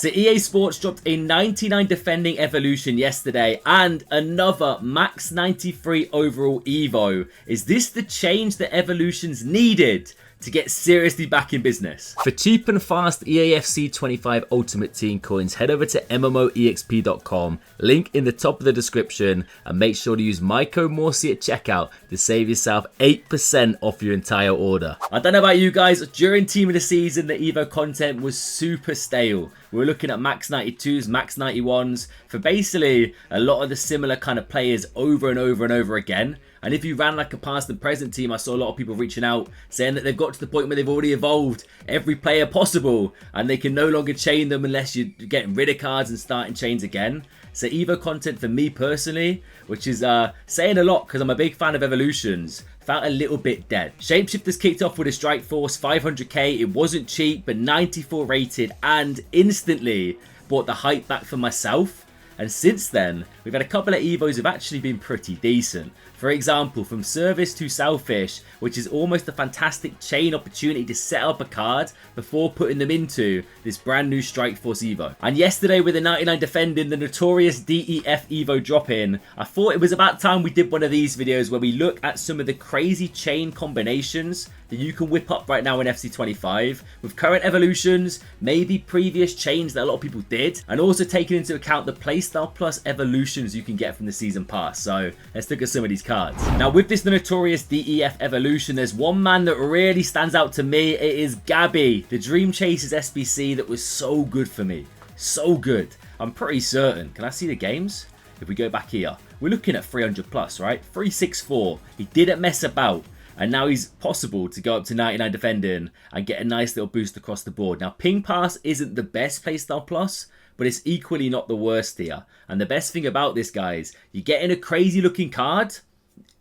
So EA Sports dropped a 99 defending evolution yesterday and another max 93 overall Evo. Is this the change that evolutions needed to get seriously back in business? For cheap and fast EAFC 25 Ultimate Team coins, head over to MMOEXP.com, link in the top of the description, and make sure to use my code Morsi at checkout to save yourself 8% off your entire order. I don't know about you guys, during Team of the Season, the Evo content was super stale. We were looking at max 92s, max 91s, for basically a lot of the similar kind of players over and over and over again. And if you ran like a past and present team, I saw a lot of people reaching out saying that they've got to the point where they've already evolved every player possible and they can no longer chain them unless you're getting rid of cards and starting chains again. So Evo content for me personally, which is saying a lot because I'm a big fan of evolutions, felt a little bit dead. Shapeshifter's kicked off with a strike force, 500k. It wasn't cheap, but 94 rated, and instantly brought the hype back for myself. And since then, we've had a couple of Evos have actually been pretty decent. For example, from Service to Selfish, which is almost a fantastic chain opportunity to set up a card before putting them into this brand new Strike Force Evo. And yesterday with the 99 defending, the Notorious D.E.F Evo drop in, I thought it was about time we did one of these videos where we look at some of the crazy chain combinations that you can whip up right now in FC25 with current evolutions, maybe previous chains that a lot of people did, and also taking into account the playstyle plus evolutions you can get from the season pass. So let's look at some of these cards. Now with this Notorious D.E.F evolution, there's one man that really stands out to me. It is Gabby, the Dream Chasers SBC that was so good for me. So good. I'm pretty certain. Can I see the games? If we go back here, we're looking at 300 plus, right? 364. He didn't mess about. And now he's possible to go up to 99 defending and get a nice little boost across the board. Now, Ping Pass isn't the best playstyle plus, but it's equally not the worst here. And the best thing about this, guys, you're getting a crazy looking card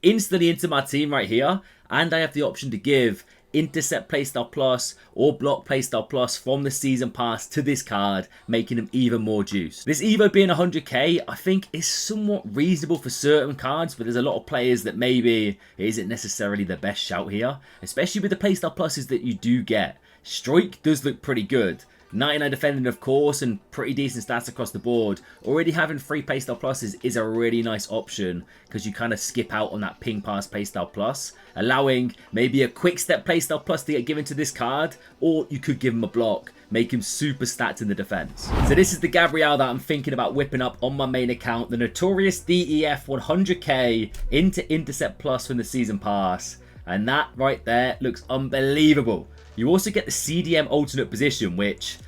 instantly into my team right here. And I have the option to give Intercept playstyle plus or block playstyle plus from the season pass to this card, making them even more juice. This Evo being 100k, I think is somewhat reasonable for certain cards, but there's a lot of players that maybe it isn't necessarily the best shout here, especially with the playstyle pluses that you do get. Strike does look pretty good. 99 defending, of course, and pretty decent stats across the board. Already having 3 playstyle pluses is a really nice option because you kind of skip out on that ping pass playstyle plus, allowing maybe a quick step playstyle plus to get given to this card, or you could give him a block, make him super stacked in the defense. So this is the Gabrielle that I'm thinking about whipping up on my main account, the Notorious D.E.F 100k into Intercept plus from the season pass, and that right there looks unbelievable. You also get the CDM alternate position, which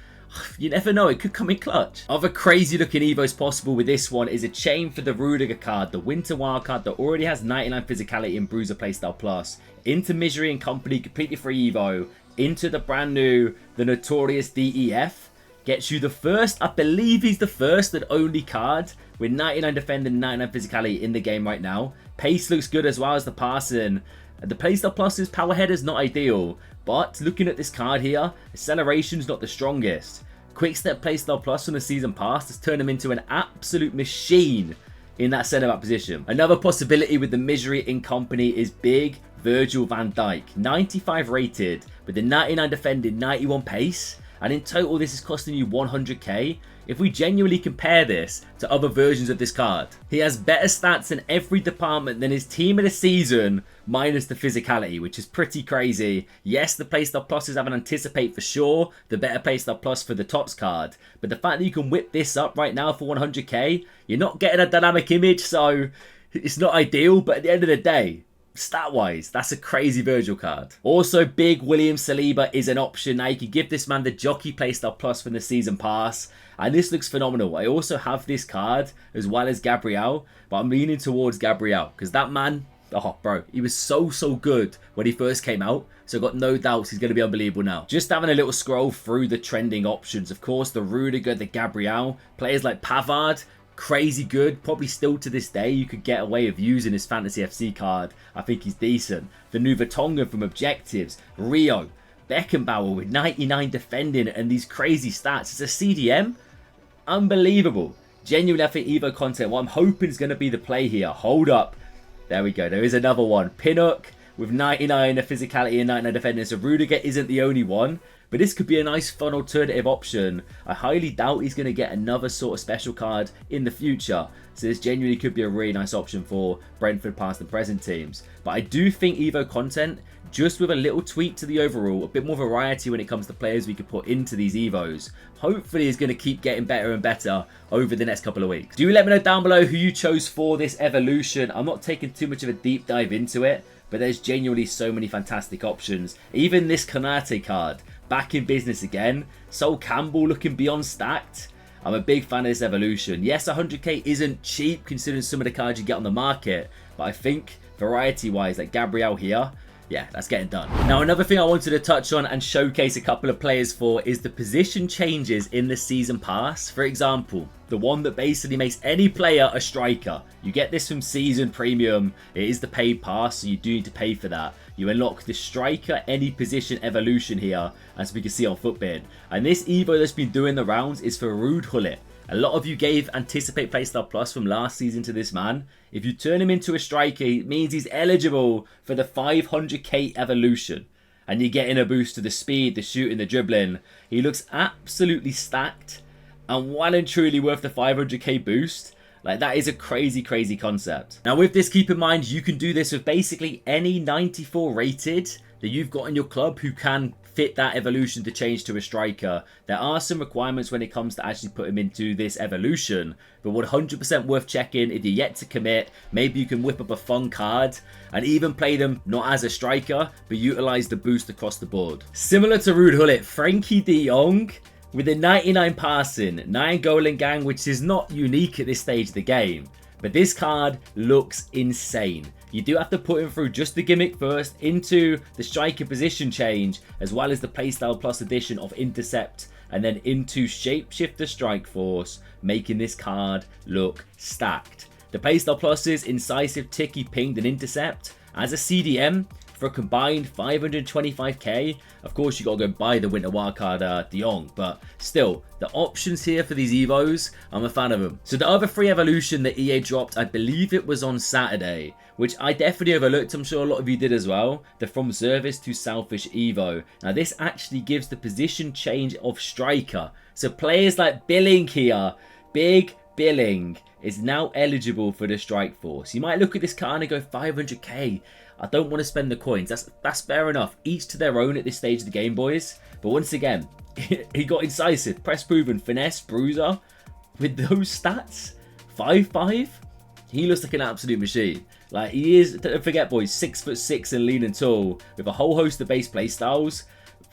you never know, it could come in clutch. Other crazy looking Evos possible with this one is a chain for the Rudiger card, the Winter Wild card that already has 99 physicality and Bruiser playstyle plus, into Misery and Company, completely free Evo, into the brand new, the Notorious D.E.F. Gets you the first, I believe he's the first and only card with 99 defending, 99 physicality in the game right now. Pace looks good as well as the passing. The playstyle pluses, power header's not ideal, but looking at this card here, acceleration's not the strongest. Quick step playstyle plus from the season pass has turned him into an absolute machine in that centre back position. Another possibility with the Misery in Company is big Virgil van Dijk, 95 rated with the 99 defending, 91 pace, and in total this is costing you 100k. If we genuinely compare this to other versions of this card, he has better stats in every department than his team of the season, minus the physicality, which is pretty crazy. Yes, the playstyle pluses have an anticipate for sure, the better playstyle plus for the tops card, but the fact that you can whip this up right now for 100k, you're not getting a dynamic image, so it's not ideal, but at the end of the day, stat-wise, that's a crazy Virgil card. Also, big William Saliba is an option. Now, you can give this man the Jockey playstyle plus from the season pass, and this looks phenomenal. I also have this card as well as Gabrielle, but I'm leaning towards Gabrielle because that man, oh, bro, he was so good when he first came out, so I've got no doubts he's going to be unbelievable now. Just having a little scroll through the trending options, of course, the Rudiger, the Gabrielle, players like Pavard, crazy good, probably still to this day you could get away with using his Fantasy FC card. I think he's decent. The new Vertonghen from Objectives, Rio, Beckenbauer with 99 defending and these crazy stats. It's a CDM, unbelievable. Genuinely, I think Evo content, what I'm hoping is going to be the play here. Hold up, there we go, there is another one. Pinnock with 99 physicality and 99 defending. So Rudiger isn't the only one, but this could be a nice fun alternative option. I highly doubt he's going to get another sort of special card in the future, so this genuinely could be a really nice option for Brentford past and present teams. But I do think Evo content, just with a little tweak to the overall, a bit more variety when it comes to players we could put into these Evos, hopefully is going to keep getting better and better over the next couple of weeks. Do let me know down below who you chose for this evolution. I'm not taking too much of a deep dive into it, but there's genuinely so many fantastic options. Even this Konate card, back in business again. Sol Campbell looking beyond stacked. I'm a big fan of this evolution. Yes, 100k isn't cheap considering some of the cards you get on the market, but I think variety-wise, like Gabriel here, yeah, that's getting done. Now, another thing I wanted to touch on and showcase a couple of players for is the position changes in the season pass. For example, the one that basically makes any player a striker. You get this from season premium. It is the paid pass, so you do need to pay for that. You unlock the striker any position evolution here, as we can see on Footbin. And this Evo that's been doing the rounds is for Gullit. A lot of you gave Anticipate Playstyle Plus from last season to this man. If you turn him into a striker, it means he's eligible for the 500k evolution. And you're getting a boost to the speed, the shooting, the dribbling. He looks absolutely stacked and well and truly worth the 500k boost. Like, that is a crazy, crazy concept. Now, with this, keep in mind, you can do this with basically any 94 rated that you've got in your club who can fit that evolution to change to a striker. There are some requirements when it comes to actually put him into this evolution, but 100% worth checking. If you're yet to commit, maybe you can whip up a fun card and even play them not as a striker, but utilize the boost across the board. Similar to Gullit, Frankie de Jong with a 99 passing, 9 goal and gang, which is not unique at this stage of the game. But this card looks insane. You do have to put him through just the gimmick first, into the striker position change, as well as the Playstyle Plus edition of Intercept, and then into Shapeshifter Strike Force, making this card look stacked. The Playstyle Pluses, Incisive, Ticky, Pinged, and Intercept, as a CDM, for a combined 525k. Of course, you gotta go buy the Winter Wildcard De Jong, but still, the options here for these Evos, I'm a fan of them. So the other free evolution that EA dropped, I believe it was on Saturday, which I definitely overlooked. I'm sure a lot of you did as well. The From Service to Selfish Evo. Now, this actually gives the position change of striker. So players like Billing here, Big Billing, is now eligible for the Strike Force. You might look at this card and go 500k. I don't want to spend the coins. That's fair enough. Each to their own at this stage of the game, boys. But once again, he got Incisive, Press Proven, Finesse, Bruiser. With those stats, 5'5", he looks like an absolute machine. Like, he is, don't forget, boys, 6'6" and lean and tall, with a whole host of base play styles.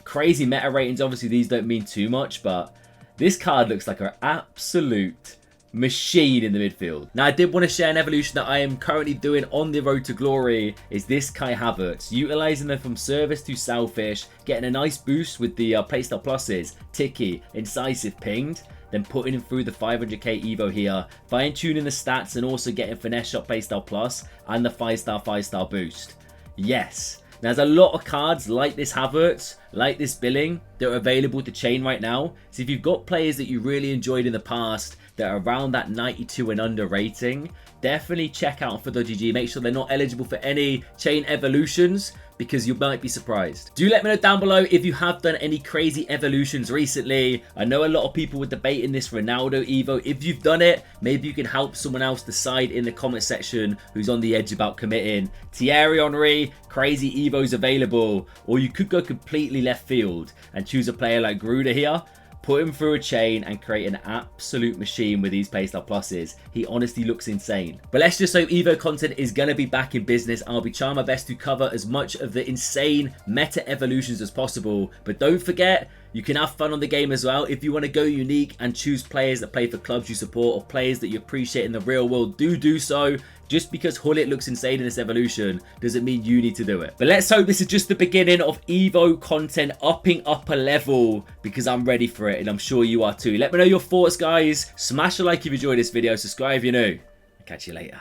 Crazy meta ratings. Obviously, these don't mean too much, but this card looks like an absolute machine in the midfield. Now, I did want to share an evolution that I am currently doing on the road to glory, is this Kai Havertz, utilizing them from service to selfish, getting a nice boost with the Playstyle Pluses, Ticky, Incisive, Pinged, then putting him through the 500k Evo here, fine-tuning the stats and also getting Finesse Shot Playstyle Plus and the 5-star boost. Yes. Now, there's a lot of cards like this Havertz, like this Billing, that are available to chain right now. So if you've got players that you really enjoyed in the past that are around that 92 and under rating, definitely check out for FUTGG. Make sure they're not eligible for any chain evolutions, because you might be surprised. Do let me know down below if you have done any crazy evolutions recently. I know a lot of people were debating this Ronaldo Evo. If you've done it, maybe you can help someone else decide in the comment section who's on the edge about committing. Thierry Henry, crazy Evos available. Or you could go completely left field and choose a player like Gruder here, put him through a chain and create an absolute machine with these Playstyle Pluses. He honestly looks insane. But let's just hope Evo content is going to be back in business. I'll be trying my best to cover as much of the insane meta evolutions as possible. But don't forget, you can have fun on the game as well. If you want to go unique and choose players that play for clubs you support or players that you appreciate in the real world, do so. Just because Gullit looks insane in this evolution doesn't mean you need to do it. But let's hope this is just the beginning of Evo content upping up a level, because I'm ready for it and I'm sure you are too. Let me know your thoughts, guys. Smash a like if you enjoyed this video. Subscribe if you're new. I'll catch you later.